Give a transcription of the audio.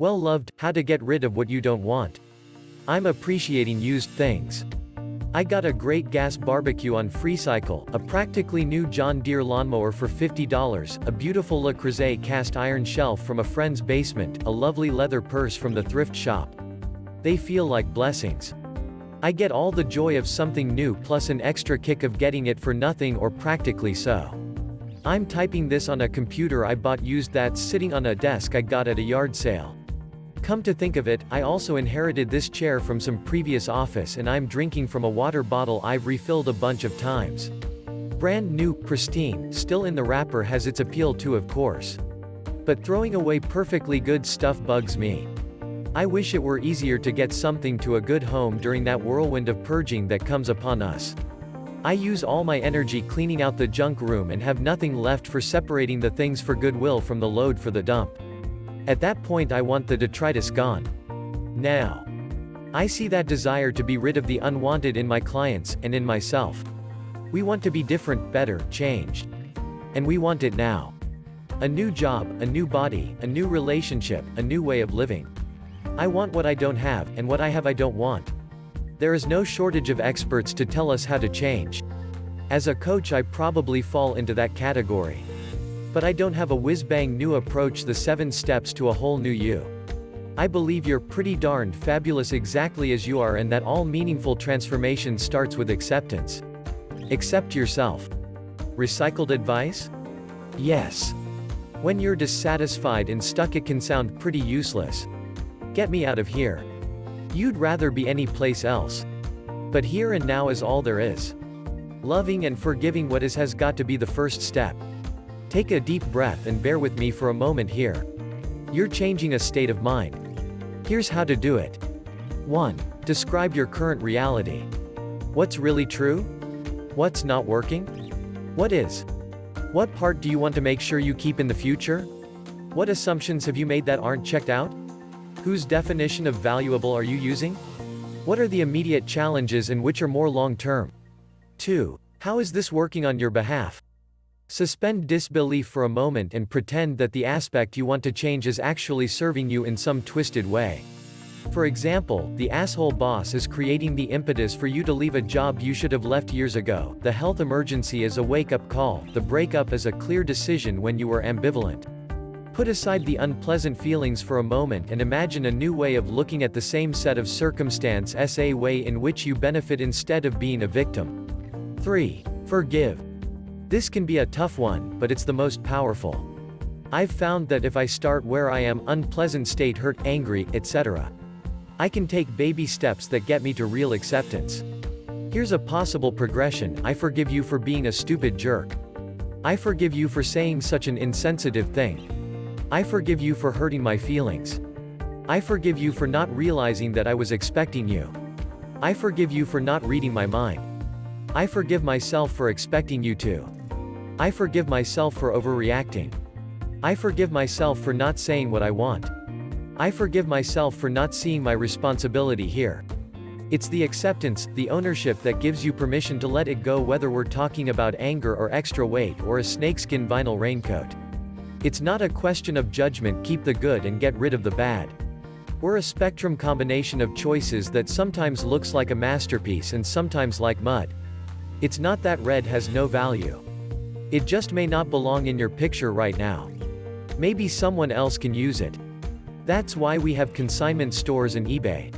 Well loved, how to get rid of what you don't want. I'm appreciating used things. I got a great gas barbecue on Freecycle, a practically new John Deere lawnmower for $50, a beautiful Creuset cast iron shelf from a friend's basement, a lovely leather purse from the thrift shop. They feel like blessings. I get all the joy of something new plus an extra kick of getting it for nothing or practically so. I'm typing this on a computer I bought used that's sitting on a desk I got at a yard sale. Come to think of it, I also inherited this chair from some previous office and I'm drinking from a water bottle I've refilled a bunch of times. Brand new, pristine, still in the wrapper has its appeal too, of course. But throwing away perfectly good stuff bugs me. I wish it were easier to get something to a good home during that whirlwind of purging that comes upon us. I use all my energy cleaning out the junk room and have nothing left for separating the things for Goodwill from the load for the dump. At that point I want the detritus gone. Now. I see that desire to be rid of the unwanted in my clients, and in myself. We want to be different, better, changed. And we want it now. A new job, a new body, a new relationship, a new way of living. I want what I don't have, and what I have I don't want. There is no shortage of experts to tell us how to change. As a coach I probably fall into that category. But I don't have a whiz-bang new approach, the 7 steps to a whole new you. I believe you're pretty darned fabulous exactly as you are, and that all meaningful transformation starts with acceptance. Accept yourself. Recycled advice? Yes. When you're dissatisfied and stuck it can sound pretty useless. Get me out of here. You'd rather be any place else. But here and now is all there is. Loving and forgiving what is has got to be the first step. Take a deep breath and bear with me for a moment here. You're changing a state of mind. Here's how to do it. 1. Describe your current reality. What's really true? What's not working? What is? What part do you want to make sure you keep in the future? What assumptions have you made that aren't checked out? Whose definition of valuable are you using? What are the immediate challenges and which are more long-term? 2. How is this working on your behalf? Suspend disbelief for a moment and pretend that the aspect you want to change is actually serving you in some twisted way. For example, the asshole boss is creating the impetus for you to leave a job you should have left years ago, the health emergency is a wake-up call, the breakup is a clear decision when you were ambivalent. Put aside the unpleasant feelings for a moment and imagine a new way of looking at the same set of circumstances, a way in which you benefit instead of being a victim. 3. Forgive. This can be a tough one, but it's the most powerful. I've found that if I start where I am, unpleasant state, hurt, angry, etc., I can take baby steps that get me to real acceptance. Here's a possible progression. I forgive you for being a stupid jerk. I forgive you for saying such an insensitive thing. I forgive you for hurting my feelings. I forgive you for not realizing that I was expecting you. I forgive you for not reading my mind. I forgive myself for expecting you to. I forgive myself for overreacting. I forgive myself for not saying what I want. I forgive myself for not seeing my responsibility here. It's the acceptance, the ownership that gives you permission to let it go, whether we're talking about anger or extra weight or a snakeskin vinyl raincoat. It's not a question of judgment, keep the good and get rid of the bad. We're a spectrum combination of choices that sometimes looks like a masterpiece and sometimes like mud. It's not that red has no value. It just may not belong in your picture right now. Maybe someone else can use it. That's why we have consignment stores and eBay.